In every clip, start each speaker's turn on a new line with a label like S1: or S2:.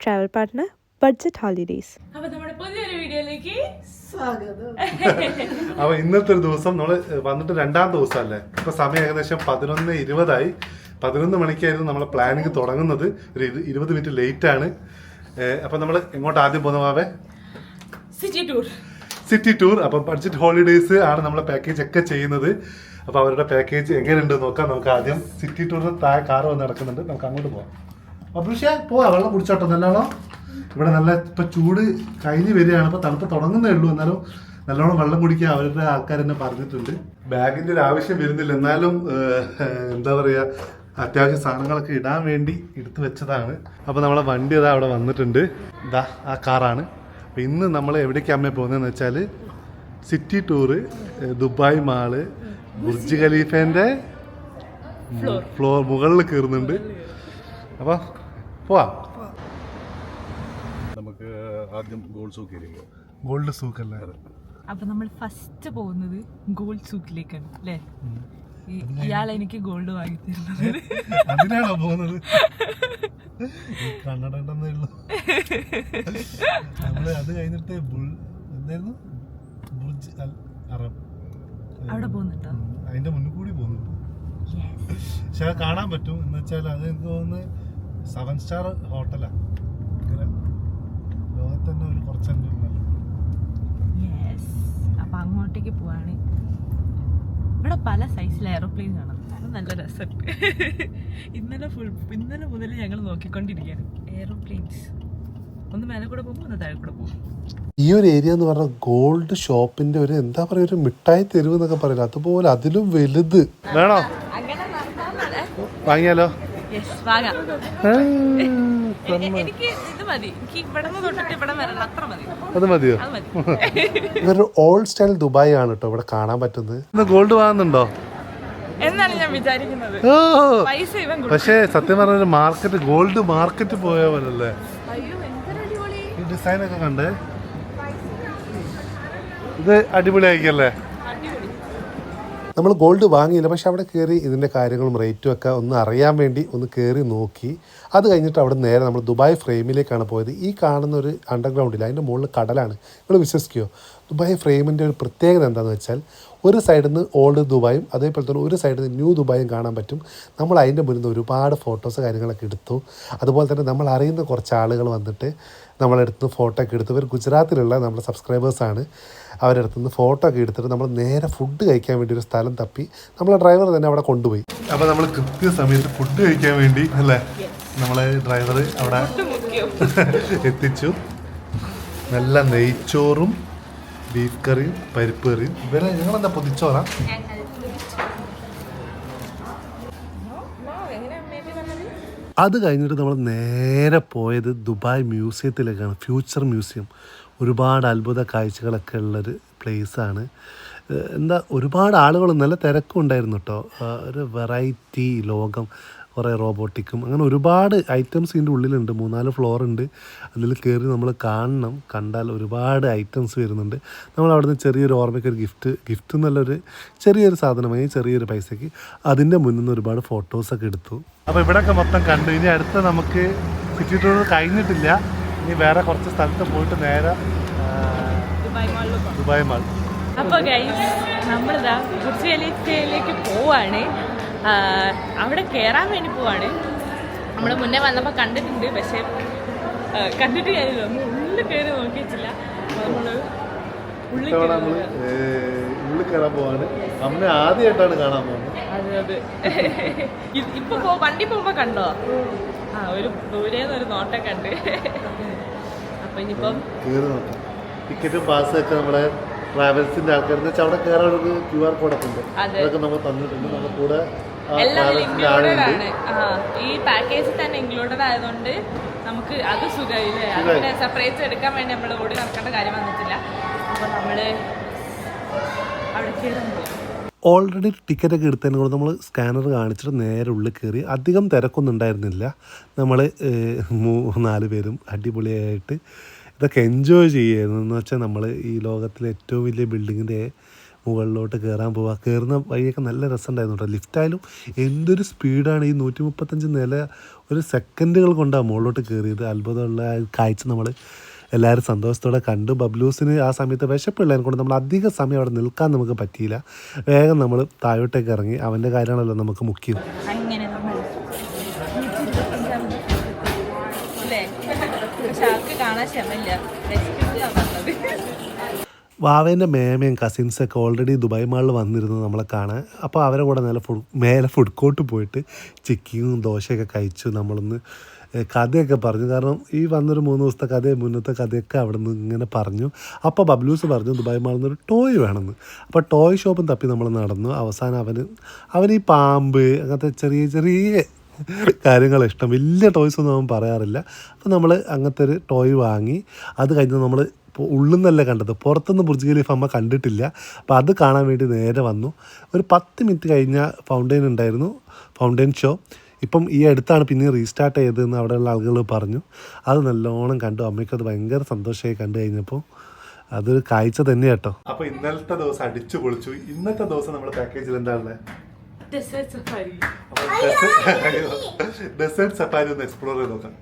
S1: travel partner, Budget Holidays.
S2: അപ്പോൾ നമ്മുടെ പുതിയൊരു വീഡിയോയിലേക്ക് സ്വാഗതം.
S3: അപ്പോൾ ഇന്നത്തെ ഒരു ദിവസം നമ്മൾ വന്നിട്ട് രണ്ടാം ദിവസമല്ലേ. ഇപ്പോൾ സമയം ഏകദേശം 11:20 11 മണിക്കായിരുന്നു നമ്മളെ പ്ലാനിങ് തുടങ്ങുന്നത്. ഒരു 20 മിനിറ്റ് ലേറ്റാണ്. അപ്പോൾ നമ്മൾ എങ്ങോട്ട് ആദ്യം പോകുന്നവാവേ? City tour. അപ്പം ബഡ്ജറ്റ് ഹോളിഡേയ്സ് ആണ് നമ്മളെ പാക്കേജ് ഒക്കെ ചെയ്യുന്നത്. അപ്പോൾ അവരുടെ പാക്കേജ് എങ്ങനെയുണ്ട് നോക്കാം. നമുക്ക് ആദ്യം സിറ്റി ടൂറിന് താഴെ കാറ് വന്ന് നടക്കുന്നുണ്ട്, നമുക്ക് അങ്ങോട്ട് പോകാം. അഭിഷേ പോവാ, വെള്ളം കുടിച്ചോട്ടോ. നല്ലോണം ഇവിടെ നല്ല ഇപ്പം ചൂട് കഴിഞ്ഞ് വരികയാണ്. ഇപ്പോൾ തണുപ്പ് തുടങ്ങുന്നേ ഉള്ളൂ. എന്നാലും നല്ലോണം വെള്ളം കുടിക്കാൻ അവരുടെ ആൾക്കാർ തന്നെ പറഞ്ഞിട്ടുണ്ട്. ബാഗിൻ്റെ ഒരു ആവശ്യം വരുന്നില്ല, എന്നാലും എന്താ പറയുക, അത്യാവശ്യം സാധനങ്ങളൊക്കെ ഇടാൻ വേണ്ടി എടുത്തു വെച്ചതാണ്. അപ്പോൾ നമ്മളെ വണ്ടി അതാ അവിടെ വന്നിട്ടുണ്ട്. ഇതാ ആ കാറാണ്. അപ്പോൾ ഇന്ന് നമ്മൾ എവിടേക്ക് അമ്മ പോകുന്നതെന്ന് വെച്ചാൽ city tour, Dubai mall, Burj ഖലീഫേൻ്റെ ഫ്ലോർ മുകളിൽ കയറുന്നുണ്ട്. അപ്പോൾ പോവാം. നമുക്ക് ആദ്യം ഗോൾഡ് സൂക്ക് കയറിയോ? ഗോൾഡ് സൂക്ക് അല്ലേ?
S2: അപ്പൊ നമ്മൾ ഫസ്റ്റ് പോകുന്നത് ഗോൾഡ് സൂക്കിലേക്കാണ് അല്ലേ? ഇയാൾ എനിക്ക് ഗോൾഡ് വാങ്ങി തരുന്നത്.
S3: അതിനാണോ പോകുന്നത്? കണ്ണടേണ്ടെന്നേ ഉള്ളൂ. നമ്മള് അത് കഴിഞ്ഞിട്ട് എന്തായിരുന്നു, ബുർജ് അൽ അറബ്
S2: അവിടെ പോകുന്നുണ്ടോ?
S3: അതിന്റെ മുന്നിൽ കൂടി പോകുന്നുണ്ട്. പക്ഷെ അത് കാണാൻ പറ്റും. എന്ന് വെച്ചാൽ അത് എനിക്ക് തോന്നുന്നത് 7 സ്റ്റാർ ഹോട്ടലാണ്. ലോകത്ത് തന്നെ ഒരു കുറച്ചുണ്ട്.
S2: അപ്പൊ അങ്ങോട്ടേക്ക് പോവാണ്. ഇവിടെ പല സൈസിൽ എയറോപ്ലെയിൻ കാണാം. നല്ല രസമുണ്ട്. ഇന്നലെ മുതൽ ഞങ്ങൾ നോക്കിക്കൊണ്ടിരിക്കുകയാണ് എയറോപ്ലെയിൻസ്. ഒന്ന് മേലെ കൂടെ പോകുമ്പോൾ ഒന്ന് താഴെ കൂടെ പോകും.
S3: ഈ ഒരു ഏരിയ എന്ന് പറഞ്ഞാൽ ഗോൾഡ് ഷോപ്പിന്റെ ഒരു എന്താ പറയുക, ഒരു മിഠായി തെരുവ് എന്നൊക്കെ പറയില്ല, അതുപോലെ അതിലും വലുത്. വേണോ? വാങ്ങിയാലോ?
S2: എനിക്ക് ഇത് മതി. എനിക്ക് ഇവിടെ തൊട്ടിട്ട് ഇവിടെ വരണം, അത്ര മതി.
S3: അത് മതിയോ? ഇതൊരു ഓൾഡ് സ്റ്റൈൽ ദുബായ് ആണ് കേട്ടോ ഇവിടെ കാണാൻ പറ്റുന്നത്. ഗോൾഡ് വാങ്ങുന്നുണ്ടോ
S2: എന്നാണ് ഞാൻ വിചാരിക്കുന്നത്. പൈസ
S3: പക്ഷേ സത്യം പറഞ്ഞ മാർക്കറ്റ്, ഗോൾഡ് മാർക്കറ്റ് പോയ പോലല്ലേ. ഈ ഡിസൈൻ ഒക്കെ കണ്ടേ, ഇത് അടിപൊളിയായിരിക്കല്ലേ. നമ്മൾ ഗോൾഡ് വാങ്ങിയില്ല, പക്ഷെ അവിടെ കയറി ഇതിൻ്റെ കാര്യങ്ങളും റേറ്റും ഒക്കെ ഒന്ന് അറിയാൻ വേണ്ടി ഒന്ന് കയറി നോക്കി. അത് കഴിഞ്ഞിട്ട് അവിടെ നേരെ നമ്മൾ ദുബായ് ഫ്രെയിമിലേക്കാണ് പോയത്. ഈ കാണുന്ന ഒരു അണ്ടർഗ്രൗണ്ടിൽ അതിൻ്റെ മുകളിൽ കടലാണ്. നിങ്ങൾ വിശ്വസിക്കുമോ? ദുബായ് ഫ്രെയിമിൻ്റെ ഒരു പ്രത്യേകത എന്താണെന്ന് വെച്ചാൽ ഒരു സൈഡിൽ നിന്ന് ഓൾഡ് ദുബായും അതേപോലെ തന്നെ ഒരു സൈഡിൽ നിന്ന് ന്യൂ ദുബായും കാണാൻ പറ്റും. നമ്മൾ അതിൻ്റെ മുന്നിൽ നിന്ന് ഒരുപാട് ഫോട്ടോസ് കാര്യങ്ങളൊക്കെ എടുത്തു. അതുപോലെ തന്നെ നമ്മൾ അറിയുന്ന കുറച്ച് ആളുകൾ വന്നിട്ട് നമ്മളെടുത്ത് ഫോട്ടോ ഒക്കെ എടുത്തു. ഇവർ ഗുജറാത്തിലുള്ള നമ്മുടെ സബ്സ്ക്രൈബേഴ്സാണ്. അവരെടുത്ത് നിന്ന് ഫോട്ടോ ഒക്കെ എടുത്തിട്ട് നമ്മൾ നേരെ ഫുഡ് കഴിക്കാൻ വേണ്ടി ഒരു സ്ഥലം തപ്പി നമ്മളെ ഡ്രൈവർ തന്നെ അവിടെ കൊണ്ടുപോയി. അപ്പോൾ നമ്മൾ കൃത്യസമയത്ത് ഫുഡ് കഴിക്കാൻ വേണ്ടി അല്ലേ നമ്മളെ ഡ്രൈവർ അവിടെ എത്തിച്ചു. നല്ല നെയ്ച്ചോറും ബീഫ് കറിയും പരിപ്പ് കറിയും. ഇവരെ ഞങ്ങളെന്താ പൊതിച്ചോറാ? അത് കഴിഞ്ഞിട്ട് നമ്മൾ നേരെ പോയത് ദുബായ് മ്യൂസിയത്തിലേക്കാണ്. Future museum. ഒരുപാട് അത്ഭുത കാഴ്ചകളൊക്കെ ഉള്ളൊരു പ്ലേസാണ്. എന്താ ഒരുപാട് ആളുകൾ, നല്ല തിരക്കും ഉണ്ടായിരുന്നു കേട്ടോ. ഒരു വെറൈറ്റി ലോകം, കുറേ റോബോട്ടിക്കും അങ്ങനെ ഒരുപാട് ഐറ്റംസ് ഇതിൻ്റെ ഉള്ളിലുണ്ട്. 3-4 ഫ്ലോർ ഉണ്ട്. അതിൽ കയറി നമ്മൾ കാണണം. കണ്ടാൽ ഒരുപാട് ഐറ്റംസ് വരുന്നുണ്ട്. നമ്മൾ അവിടുന്ന് ചെറിയൊരു ഓർമ്മയ്ക്ക് ഒരു ഗിഫ്റ്റ് എന്നുള്ളൊരു ചെറിയൊരു സാധനമായി ചെറിയൊരു പൈസയ്ക്ക് അതിൻ്റെ മുന്നിൽ നിന്ന് ഒരുപാട് ഫോട്ടോസൊക്കെ എടുത്തു. അപ്പോൾ ഇവിടെയൊക്കെ മൊത്തം കണ്ടു. ഇനി അടുത്ത നമുക്ക് സിറ്റി ടൂർ കഴിഞ്ഞിട്ടില്ല. ഇനി വേറെ കുറച്ച് സ്ഥലത്ത് പോയിട്ട് നേരെ ദുബായ് മാൾ.
S2: അപ്പോൾ ഗൈസ് നമ്മളിതാ ബുർജ് ഖലീഫയിലേക്ക് പോവാണ്. അവിടെ കയറാൻ വേണ്ടി പോവാണ്. നമ്മൾ മുന്നേ വന്നപ്പോൾ കണ്ടിട്ടുണ്ട്, പക്ഷേ കണ്ടിട്ട് കാര്യമില്ല, നമ്മൾ ഉള്ളിൽ കയറി നോക്കിയിട്ടില്ല. നമ്മൾ ഉള്ളിൽ
S3: കയറാൻ പോവാണ്. അമ്മ ആദ്യമായിട്ടാണ് കാണാൻ പോകുന്നത്.
S2: അതെ ഇപ്പൊ വണ്ടി പോകുമ്പോ കണ്ടോ? ഒരു ദൂരേന്നൊരു നോട്ടം കണ്ട്. അപ്പൊ ഇനിയിപ്പം
S3: ടിക്കറ്റും പാസ്സും ഒക്കെ നമ്മുടെ ട്രാവൽസിന്റെ ആൾക്കാർ അവിടെ കയറാൻ ഒരു QR കോഡൊക്കെ ഉണ്ട്. അതൊക്കെ നമ്മൾ തന്നിട്ടുണ്ട്. നമ്മുടെ കൂടെ
S2: ഈ പാക്കേജിൽ തന്നെ ഇൻക്ലൂഡഡ് ആയതുകൊണ്ട് നമുക്ക് അത് സുഖമില്ലേ. അതിനെ സെപ്പറേറ്റ് എടുക്കാൻ വേണ്ടി നമ്മൾ ഓടി നടക്കേണ്ട കാര്യം വന്നിട്ടില്ല. അപ്പൊ നമ്മള് അവിടെ കയറാൻ പോകും.
S3: ഓൾറെഡി ടിക്കറ്റൊക്കെ എടുത്തതിനെ കൂടെ നമ്മൾ സ്കാനർ കാണിച്ചിട്ട് നേരെ ഉള്ളിൽ കയറി. അധികം തിരക്കൊന്നും ഉണ്ടായിരുന്നില്ല. നമ്മൾ 3-4 പേരും അടിപൊളിയായിട്ട് ഇതൊക്കെ എൻജോയ് ചെയ്യുമായിരുന്നു. എന്ന് വെച്ചാൽ നമ്മൾ ഈ ലോകത്തിലെ ഏറ്റവും വലിയ ബിൽഡിങ്ങിൻ്റെ മുകളിലോട്ട് കയറാൻ പോവുക. കയറുന്ന വഴിയൊക്കെ നല്ല രസമുണ്ടായിരുന്നു കേട്ടോ. ലിഫ്റ്റായാലും എന്തൊരു സ്പീഡാണ്. ഈ 135 നില ഒരു സെക്കൻഡുകൾ കൊണ്ടാണ് മുകളിലോട്ട് കയറിയത്. അത്ഭുതമുള്ള കാഴ്ച നമ്മൾ എല്ലാവരും സന്തോഷത്തോടെ കണ്ടു. ബബ്ലൂസിന് ആ സമയത്ത് വിശപ്പുള്ളതിനെ കൊണ്ട് നമ്മൾ അധിക സമയം അവിടെ നിൽക്കാൻ നമുക്ക് പറ്റിയില്ല. വേഗം നമ്മൾ താഴോട്ടേക്ക് ഇറങ്ങി. അവൻ്റെ കാര്യമാണല്ലോ നമുക്ക് മുഖ്യം.
S2: അങ്ങനെ നമ്മൾ കാണാൻ ക്ഷമയില്ല.
S3: വാവേൻ്റെ മേമയും കസിൻസൊക്കെ ഓൾറെഡി ദുബായ് മാളിൽ വന്നിരുന്നു നമ്മളെ കാണാൻ. അപ്പോൾ അവരെ കൂടെ മേലെ ഫുഡ് കോർട്ട് പോയിട്ട് ചിക്കനും ദോശയൊക്കെ കഴിച്ചു. നമ്മളൊന്ന് കഥയൊക്കെ പറഞ്ഞു. കാരണം ഈ വന്നൊരു 3 ദിവസത്തെ കഥയും മുന്നത്തെ കഥയൊക്കെ അവിടെ നിന്ന് ഇങ്ങനെ പറഞ്ഞു. അപ്പോൾ ബബ്ലൂസ് പറഞ്ഞു ദുബായ് മാളിൽ നിന്നൊരു ടോയ് വേണമെന്ന്. അപ്പോൾ ടോയ് ഷോപ്പും തപ്പി നമ്മൾ നടന്നു. അവസാനം അവന് ഈ പാമ്പ് അങ്ങനത്തെ ചെറിയ ചെറിയ കാര്യങ്ങൾ ഇഷ്ടം. വലിയ ടോയ്സൊന്നും അവൻ പറയാറില്ല. അപ്പോൾ നമ്മൾ അങ്ങനത്തെ ഒരു ടോയ് വാങ്ങി. അത് കഴിഞ്ഞ് നമ്മൾ ഉള്ളിൽ നിന്നല്ല കണ്ടത്, പുറത്തുനിന്ന് ബുർജ് ഖലീഫ അമ്മ കണ്ടിട്ടില്ല. അപ്പോൾ അത് കാണാൻ വേണ്ടി നേരെ വന്നു. ഒരു 10 മിനിറ്റ് കഴിഞ്ഞാൽ ഫൗണ്ടെയിൻ ഉണ്ടായിരുന്നു, ഫൗണ്ടെയിൻ ഷോ. ഇപ്പം ഈ അടുത്താണ് പിന്നെ റീസ്റ്റാർട്ട് ചെയ്തതെന്ന് അവിടെയുള്ള ആളുകൾ പറഞ്ഞു. അത് നല്ലോണം കണ്ടു. അമ്മയ്ക്കത് ഭയങ്കര സന്തോഷമായി കണ്ടു കഴിഞ്ഞപ്പോൾ. അതൊരു കാഴ്ച തന്നെ കേട്ടോ. അപ്പോൾ ഇന്നലത്തെ ദിവസം അടിച്ചു പൊളിച്ചു. ഇന്നത്തെ ദിവസം നമ്മുടെ പാക്കേജിൽ എന്താണ്? ഡെസേർട്ട് സഫാരി ഒന്ന് എക്സ്പ്ലോർ ചെയ്ത് നോക്കാം.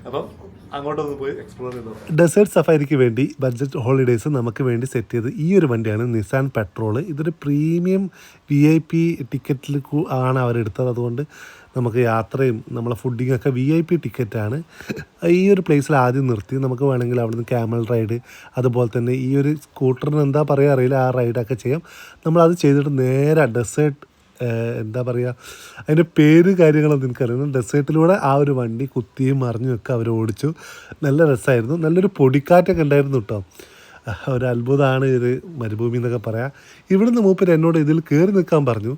S3: അപ്പം അങ്ങോട്ടൊന്ന് പോയി എക്സ്പ്ലോർ ചെയ്തു. ഡെസേർട്ട് സഫാരിക്ക് വേണ്ടി ബഡ്ജറ്റ് ഹോളിഡേയ്സ് നമുക്ക് വേണ്ടി സെറ്റ് ചെയ്ത് ഈ ഒരു വണ്ടിയാണ് നിസാൻ പെട്രോൾ. ഇതൊരു പ്രീമിയം VIP ടിക്കറ്റിൽ ആണ് അവരെടുത്തത്. അതുകൊണ്ട് നമുക്ക് യാത്രയും നമ്മളെ ഫുഡിങ്ങൊക്കെ VIP ടിക്കറ്റാണ്. ഈ ഒരു പ്ലേസിൽ ആദ്യം നിർത്തി. നമുക്ക് വേണമെങ്കിൽ അവിടുന്ന് ക്യാമൽ റൈഡ്, അതുപോലെ തന്നെ ഈ ഒരു സ്കൂട്ടറിന് എന്താ പറയുക അറിയില്ല, ആ റൈഡൊക്കെ ചെയ്യാം. നമ്മളത് ചെയ്തിട്ട് നേരെ ഡെസേർട്ട് എന്താ പറയുക അതിൻ്റെ പേര് കാര്യങ്ങളൊന്നും എനിക്കറിയുന്നു. ഡെസേർട്ടിലൂടെ ആ ഒരു വണ്ടി കുത്തിയും മറിഞ്ഞും ഒക്കെ അവർ ഓടിച്ചു. നല്ല രസമായിരുന്നു. നല്ലൊരു പൊടിക്കാറ്റൊക്കെ ഉണ്ടായിരുന്നു കേട്ടോ. ഒരു അത്ഭുതമാണ് ഒരു മരുഭൂമി എന്നൊക്കെ പറയാം. ഇവിടുന്ന് മൂപ്പര് എന്നോട് ഇതിൽ കയറി നിൽക്കാൻ പറഞ്ഞു.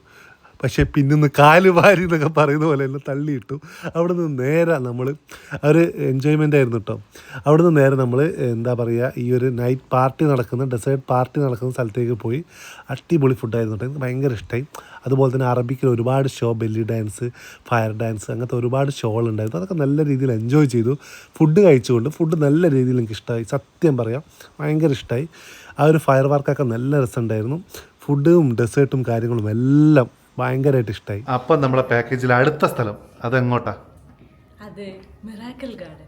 S3: പക്ഷേ പിന്നൊന്ന് കാല് വാരി എന്നൊക്കെ പറയുന്ന പോലെ എല്ലാം തള്ളിയിട്ടു. അവിടെ നിന്ന് നേരെ നമ്മൾ ഒരു എൻജോയ്മെൻ്റ് ആയിരുന്നു കേട്ടോ. അവിടെ നിന്ന് നേരെ നമ്മൾ എന്താ പറയുക ഈ ഒരു നൈറ്റ് പാർട്ടി നടക്കുന്ന ഡെസേർട്ട് പാർട്ടി നടക്കുന്ന സ്ഥലത്തേക്ക് പോയി. അടിപൊളി ഫുഡായിരുന്നു കേട്ടോ. എനിക്ക് ഭയങ്കര ഇഷ്ടമായി. അതുപോലെ തന്നെ അറബിക്കിൽ ഒരുപാട് show, belly dance, fire dance, അങ്ങനത്തെ ഒരുപാട് ഷോകളുണ്ടായിരുന്നു. അതൊക്കെ നല്ല രീതിയിൽ എൻജോയ് ചെയ്തു. ഫുഡ് കഴിച്ചുകൊണ്ട് ഫുഡ് നല്ല രീതിയിൽ എനിക്ക് ഇഷ്ടമായി. സത്യം പറയാം, ഭയങ്കര ഇഷ്ടമായി. ആ ഒരു ഫയർ വർക്കൊക്കെ നല്ല രസമുണ്ടായിരുന്നു. ഫുഡും ഡെസേർട്ടും കാര്യങ്ങളും എല്ലാം ഭയങ്കരമായിട്ട് ഇഷ്ടമായി. അപ്പം നമ്മുടെ പാക്കേജിൽ അടുത്ത സ്ഥലം അതെങ്ങോട്ടാ?
S2: അത് മിറാക്കിൾ ഗാർഡൻ.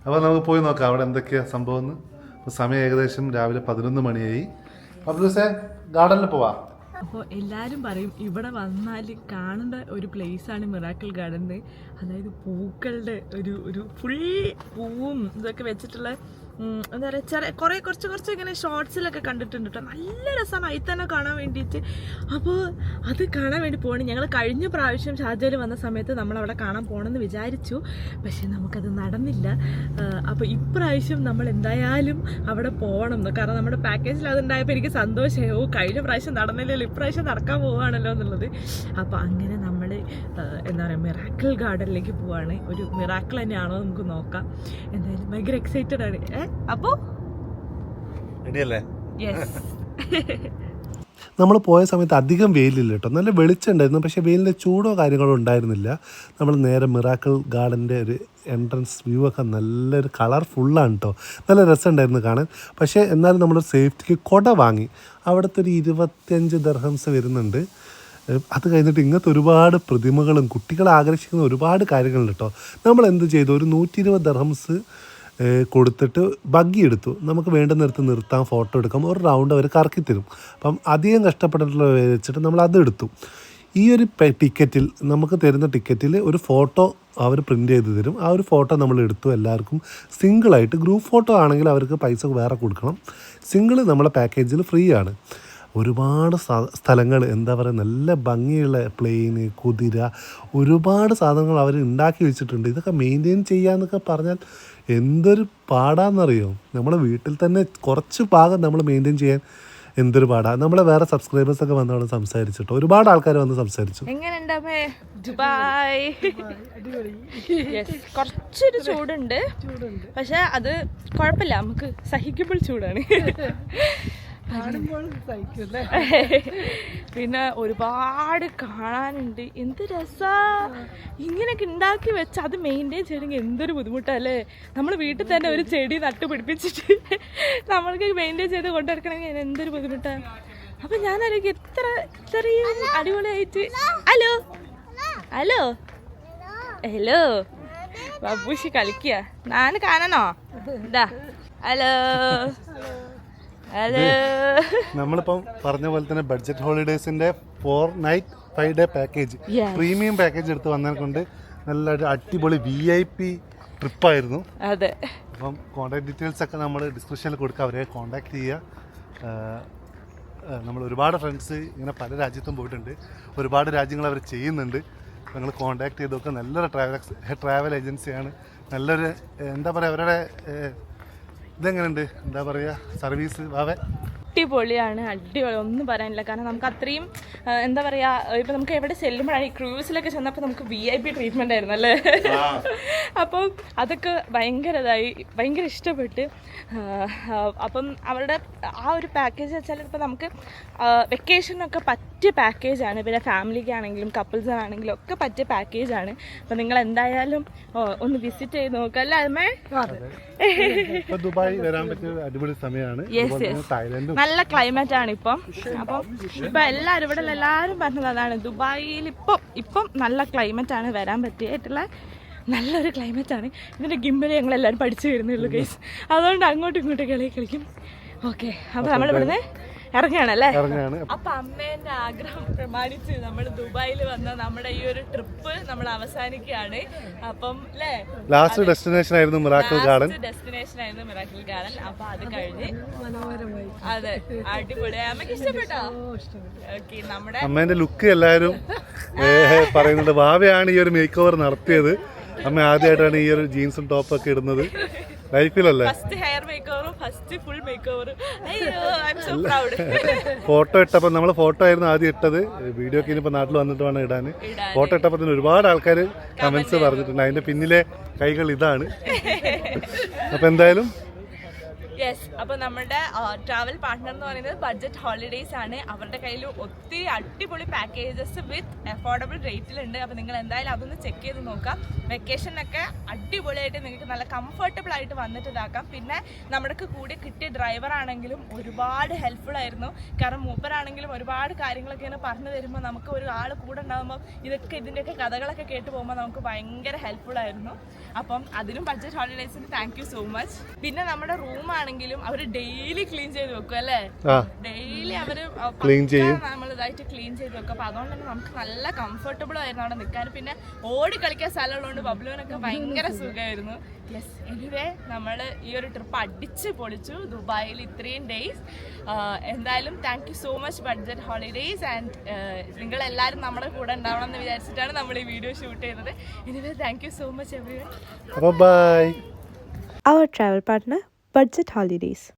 S3: അപ്പോൾ നമുക്ക് പോയി നോക്കാം അവിടെ എന്തൊക്കെയാണ് സംഭവം എന്ന്. അപ്പോൾ സമയം ഏകദേശം രാവിലെ 11 മണിയായി. അപ്പോൾ ദിവസം ഗാർഡനിൽ പോവാം.
S2: അപ്പോൾ എല്ലാവരും പറയും ഇവിടെ വന്നാൽ കാണേണ്ട ഒരു പ്ലേസാണ് മിറാക്കിൾ ഗാർഡൻ. അതായത് പൂക്കളുടെ ഒരു ഫുൾ പൂവും ഇതൊക്കെ വെച്ചിട്ടുള്ള എന്താ പറയുക കുറച്ച് ഇങ്ങനെ ഷോർട്സിലൊക്കെ കണ്ടിട്ടുണ്ട് കേട്ടോ. നല്ല രസമാണ് അതിൽ തന്നെ കാണാൻ വേണ്ടിയിട്ട്. അപ്പോൾ അത് കാണാൻ വേണ്ടി പോകണം. ഞങ്ങൾ കഴിഞ്ഞ പ്രാവശ്യം ഷാർജയിൽ വന്ന സമയത്ത് നമ്മളവിടെ കാണാൻ പോകണമെന്ന് വിചാരിച്ചു, പക്ഷേ നമുക്കത് നടന്നില്ല. അപ്പോൾ ഇപ്രാവശ്യം നമ്മൾ എന്തായാലും അവിടെ പോകണം എന്ന്. കാരണം നമ്മുടെ പാക്കേജിൽ അതുണ്ടായപ്പോൾ എനിക്ക് സന്തോഷമായി. കഴിഞ്ഞ പ്രാവശ്യം നടന്നില്ലല്ലോ, ഇപ്രാവശ്യം നടക്കാൻ പോവുകയാണല്ലോ എന്നുള്ളത്. അപ്പോൾ അങ്ങനെ നമ്മൾ എന്താ പറയുക മിറാക്കിൾ ഗാർഡനിലേക്ക് പോവാണ്. ഒരു മിറാക്കിൾ തന്നെയാണോ നമുക്ക് നോക്കാം. എന്തായാലും ഭയങ്കര എക്സൈറ്റഡ് ആണ്. അപ്പോൾ
S3: നമ്മൾ പോയ സമയത്ത് അധികം വെയിലില്ല കേട്ടോ. നല്ല വെളിച്ചം ഉണ്ടായിരുന്നു, പക്ഷേ വെയിലിൻ്റെ ചൂടോ കാര്യങ്ങളോ ഉണ്ടായിരുന്നില്ല. നമ്മൾ നേരെ മിറാക്കിൾ ഗാർഡൻ്റെ ഒരു എൻട്രൻസ് വ്യൂ ഒക്കെ നല്ലൊരു കളർഫുള്ളാണ് കേട്ടോ. നല്ല രസമുണ്ടായിരുന്നു കാണാൻ. പക്ഷേ എന്നാലും നമ്മൾ സേഫ്റ്റിക്ക് കുട വാങ്ങി. അവിടുത്തെ ഒരു 25 ദിർഹംസ് വരുന്നുണ്ട്. അത് കഴിഞ്ഞിട്ട് ഇങ്ങനത്തെ ഒരുപാട് പ്രതിമകളും കുട്ടികളെ ആകർഷിക്കുന്ന ഒരുപാട് കാര്യങ്ങളുണ്ട് കേട്ടോ. നമ്മൾ എന്ത് ചെയ്തു, ഒരു 120 ദിർഹംസ് കൊടുത്തിട്ട് ബഗ്ഗി എടുത്തു. നമുക്ക് വേണ്ടുന്നിടത്ത് നിർത്താം, ഫോട്ടോ എടുക്കാം, ഒരു റൗണ്ട് അവർ കറക്കി തരും. അപ്പം അധികം കഷ്ടപ്പെട്ടിട്ടുള്ള വെച്ചിട്ട് നമ്മൾ അതെടുത്തു. ഈ ഒരു ടിക്കറ്റിൽ നമുക്ക് തരുന്ന ടിക്കറ്റിൽ ഒരു ഫോട്ടോ അവർ പ്രിൻ്റ് ചെയ്ത് തരും. ആ ഒരു ഫോട്ടോ നമ്മൾ എടുത്തു. എല്ലാവർക്കും സിംഗിളായിട്ട്, ഗ്രൂപ്പ് ഫോട്ടോ ആണെങ്കിൽ അവർക്ക് പൈസ വേറെ കൊടുക്കണം. സിംഗിൾ നമ്മളെ പാക്കേജിൽ ഫ്രീ ആണ്. ഒരുപാട് സ്ഥലങ്ങൾ എന്താ പറയുക നല്ല ഭംഗിയുള്ള പ്ലെയിന്, കുതിര, ഒരുപാട് സാധനങ്ങൾ അവർ ഉണ്ടാക്കി വെച്ചിട്ടുണ്ട്. ഇതൊക്കെ മെയിൻറ്റെയിൻ ചെയ്യാന്നൊക്കെ പറഞ്ഞാൽ എന്തൊരു പാടാന്നറിയോ. നമ്മളെ വീട്ടിൽ തന്നെ കുറച്ച് ഭാഗം നമ്മൾ മെയിൻറ്റെയിൻ ചെയ്യാൻ എന്തൊരു പാടാണ്. നമ്മളെ വേറെ സബ്സ്ക്രൈബേഴ്സൊക്കെ വന്നവിടെ സംസാരിച്ചിട്ടോ, ഒരുപാട് ആൾക്കാർ വന്ന് സംസാരിച്ചു.
S2: എങ്ങനെയുണ്ടാവേ ദുബായ്? കുറച്ചൊരു ചൂടുണ്ട്, പക്ഷെ അത് കുഴപ്പമില്ല, നമുക്ക് സഹിക്കബിൾ ചൂടാണ്. പിന്നെ ഒരുപാട് കാണാനുണ്ട്. എന്ത് രസാ ഇങ്ങനെയൊക്കെ ഉണ്ടാക്കി വെച്ച് അത് മെയിൻറ്റെയിൻ ചെയ്യണമെങ്കിൽ എന്തൊരു ബുദ്ധിമുട്ടല്ലേ. നമ്മൾ വീട്ടിൽ തന്നെ ഒരു ചെടി നട്ട് പിടിപ്പിച്ചിട്ട് നമ്മൾക്ക് മെയിൻറ്റെയിൻ ചെയ്ത് കൊണ്ടുനടക്കണമെങ്കിൽ എന്തൊരു ബുദ്ധിമുട്ടാണ്. അപ്പം ഞാനൊക്കെ ഇത്രയും അടിപൊളിയായിട്ട് ഹലോ ഹലോ ഹലോ ബാബൂഷി കളിക്കുക. ഞാൻ കാണണോ? ഇതാ ഹലോ ഹലോ.
S3: നമ്മളിപ്പം പറഞ്ഞ പോലെ തന്നെ ബഡ്ജറ്റ് ഹോളിഡേസിന്റെ 4 night 5 day package premium package എടുത്ത് വന്നതിനെ കൊണ്ട് നല്ലൊരു അടിപൊളി VIP ട്രിപ്പായിരുന്നു.
S2: അതെ.
S3: അപ്പം കോൺടാക്ട് ഡീറ്റെയിൽസ് ഒക്കെ നമ്മൾ ഡിസ്ക്രിപ്ഷനിൽ കൊടുക്കുക. അവരെ കോൺടാക്ട് ചെയ്യുക. നമ്മൾ ഒരുപാട് ഫ്രണ്ട്സ് ഇങ്ങനെ പല രാജ്യത്തും പോയിട്ടുണ്ട്. ഒരുപാട് രാജ്യങ്ങൾ അവർ ചെയ്യുന്നുണ്ട്. നിങ്ങൾ കോൺടാക്ട് ചെയ്ത് നോക്കുക. നല്ലൊരു ട്രാവൽ ഏജൻസിയാണ്. നല്ലൊരു എന്താ പറയുക, അവരുടെ ഇതെങ്ങനെയുണ്ട്, എന്താ പറയുക, സർവീസ് വാവേ
S2: അടിപൊളിയാണ്. അടിപൊളി ഒന്നും പറയാനില്ല. കാരണം നമുക്ക് അത്രയും എന്താ പറയുക, ഇപ്പം നമുക്ക് എവിടെ ചെല്ലുമ്പോഴാണ് ഈ ക്രൂസിലൊക്കെ ചെന്നപ്പോൾ നമുക്ക് VIP ട്രീറ്റ്മെൻ്റ് ആയിരുന്നു അല്ലേ. അപ്പം അതൊക്കെ ഭയങ്കര ഇഷ്ടപ്പെട്ട്. അപ്പം അവരുടെ ആ ഒരു പാക്കേജ് വെച്ചാൽ ഇപ്പം നമുക്ക് വെക്കേഷനൊക്കെ പറ്റിയ പാക്കേജാണ്. പിന്നെ ഫാമിലിക്കാണെങ്കിലും കപ്പിൾസിനാണെങ്കിലും ഒക്കെ പറ്റിയ പാക്കേജാണ്. അപ്പം നിങ്ങൾ എന്തായാലും ഒന്ന് വിസിറ്റ് ചെയ്ത് നോക്കുക അല്ലേ അമ്മേ.
S3: ദുബായ് വരാൻ പറ്റിയ അടിപൊളി സമയമാണ്. തായ്ലൻഡും
S2: നല്ല ക്ലൈമറ്റ് ആണ് ഇപ്പം. അപ്പം ഇപ്പം എല്ലാവരും പറഞ്ഞത് അതാണ്, ദുബായിൽ ഇപ്പം നല്ല ക്ലൈമറ്റ് ആണ്, വരാൻ പറ്റിയിട്ടുള്ള നല്ലൊരു ക്ലൈമറ്റ് ആണ്. ഇതിൻ്റെ ഗിംബൽ ഞങ്ങളെല്ലാവരും പഠിച്ചു വരുന്നുള്ളൂ ഗൈസ്. അതുകൊണ്ട് അങ്ങോട്ടും ഇങ്ങോട്ടും കളിക്കും. ഓക്കെ, അപ്പം നമ്മളിവിടുന്ന് ഇറങ്ങുകയാണല്ലേ. അപ്പൊ അമ്മേന്റെ ആഗ്രഹം പ്രമാണിച്ച് നമ്മൾ ദുബായിൽ വന്ന നമ്മുടെ ഈ ഒരു ട്രിപ്പ് നമ്മൾ അവസാനിക്കുകയാണ്. അപ്പം
S3: ലാസ്റ്റ് ഡെസ്റ്റിനേഷൻ ആയിരുന്നു മിറാക്കിൾ ഗാർഡൻ.
S2: അപ്പൊ അത് കഴിഞ്ഞ് അതെ അടിപൊളി. അമ്മക്ക് ഇഷ്ടപ്പെട്ടോ? ഓക്കെ, നമ്മുടെ
S3: അമ്മേന്റെ ലുക്ക് എല്ലാവരും പറയുന്നുണ്ട്. വാവയാണ് ഈ ഒരു മേക്ക് ഓവർ നടത്തിയത്. അമ്മ ആദ്യമായിട്ടാണ് ഈ ഒരു ജീൻസും ടോപ്പൊക്കെ ഇടുന്നത് ലൈഫിലല്ലേ.
S2: ഫസ്റ്റ് ഹെയർ മേക്കോവറും ഫസ്റ്റ് ഫുൾ മേക്കോവറും. അയ്യോ, I am so proud.
S3: Photo ഇട്ടപ്പോൾ നമ്മൾ ഫോട്ടോ ആയിരുന്നു ആദ്യം ഇട്ടത്. വീഡിയോ ഒക്കെ ഇനിയിപ്പോൾ നാട്ടിൽ വന്നിട്ട് വേണം ഇടാൻ. ഫോട്ടോ ഇട്ടപ്പോൾ തന്നെ ഒരുപാട് ആൾക്കാർ കമന്റ്സ് പറഞ്ഞിട്ടുണ്ട്. അതിന്റെ പിന്നിലെ കൈകൾ ഇതാണ്. അപ്പൊ എന്തായാലും
S2: യെസ്. അപ്പോൾ നമ്മുടെ ട്രാവൽ പാർട്ട്ണർ എന്ന് പറയുന്നത് ബഡ്ജറ്റ് ഹോളിഡേയ്സ് ആണ്. അവരുടെ കയ്യിൽ ഒത്തിരി അടിപൊളി പാക്കേജസ് വിത്ത് അഫോർഡബിൾ റേറ്റിലുണ്ട്. അപ്പോൾ നിങ്ങൾ എന്തായാലും അതൊന്ന് ചെക്ക് ചെയ്ത് നോക്കാം. വെക്കേഷനൊക്കെ അടിപൊളിയായിട്ട് നിങ്ങൾക്ക് നല്ല കംഫർട്ടബിൾ ആയിട്ട് വന്നിട്ട് ഇതാക്കാം. പിന്നെ നമ്മുടെ കൂടെ കിട്ടിയ ഡ്രൈവർ ആണെങ്കിലും ഒരുപാട് ഹെൽപ്ഫുൾ ആയിരുന്നു. കാരണം മൂപ്പരാണെങ്കിലും ഒരുപാട് കാര്യങ്ങളൊക്കെ ഇങ്ങനെ പറഞ്ഞു തരുമ്പോൾ നമുക്ക് ഒരു ആൾ കൂടെ ഉണ്ടാകുമ്പോൾ ഇതിൻ്റെയൊക്കെ കഥകളൊക്കെ കേട്ട് പോകുമ്പോൾ നമുക്ക് ഭയങ്കര ഹെൽപ്ഫുൾ ആയിരുന്നു. അപ്പം അതിനും ബഡ്ജറ്റ് ഹോളിഡേയ്സിന് താങ്ക് യു സോ മച്ച്. പിന്നെ നമ്മുടെ റൂമാണ് അവര് ഡെയിലി ക്ലീൻ ചെയ്ത് വെക്കും അല്ലേ. ഡെയിലി അവര് നമ്മൾ ഇതായിട്ട് ക്ലീൻ ചെയ്ത് വെക്കും. അപ്പൊ അതുകൊണ്ട് തന്നെ നമുക്ക് നല്ല കംഫർട്ടബിൾ ആയിരുന്നു അവിടെ നിൽക്കാൻ. പിന്നെ ഓടി കളിക്കാൻ സ്ഥലമുള്ളതുകൊണ്ട് ബബ്ലുവിനൊക്കെ ഭയങ്കര സുഖമായിരുന്നു. യെസ്, എനിവേ നമ്മൾ ഈ ഒരു ട്രിപ്പ് അടിച്ച് പൊളിച്ചു ദുബായിൽ ഇത്രയും ഡേയ്സ്. എന്തായാലും thank you so much budget holidays. And നിങ്ങളെല്ലാവരും നമ്മുടെ കൂടെ ഉണ്ടാവണം എന്ന് വിചാരിച്ചിട്ടാണ് നമ്മൾ ഈ വീഡിയോ ഷൂട്ട് ചെയ്തത്. Anyway thank you so much everyone.
S3: Bye.
S1: Our travel partner, Budget Holidays.